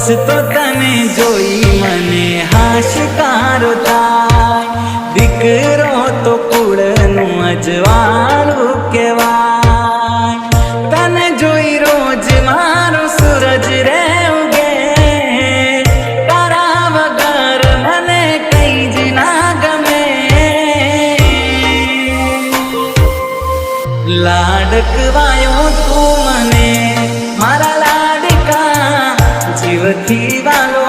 બસ તો તને જોઈ મને હાશકારો થાય, દીકરો તો કુળનું અજવાળું કહેવાય। તને જોઈ રોજ મારો સૂરજ રે ઉગે, તારા વગર મને કઈ જ ના ગમે। લાડકવાયો તું મને મારા લાડકા, જીવથી વાલો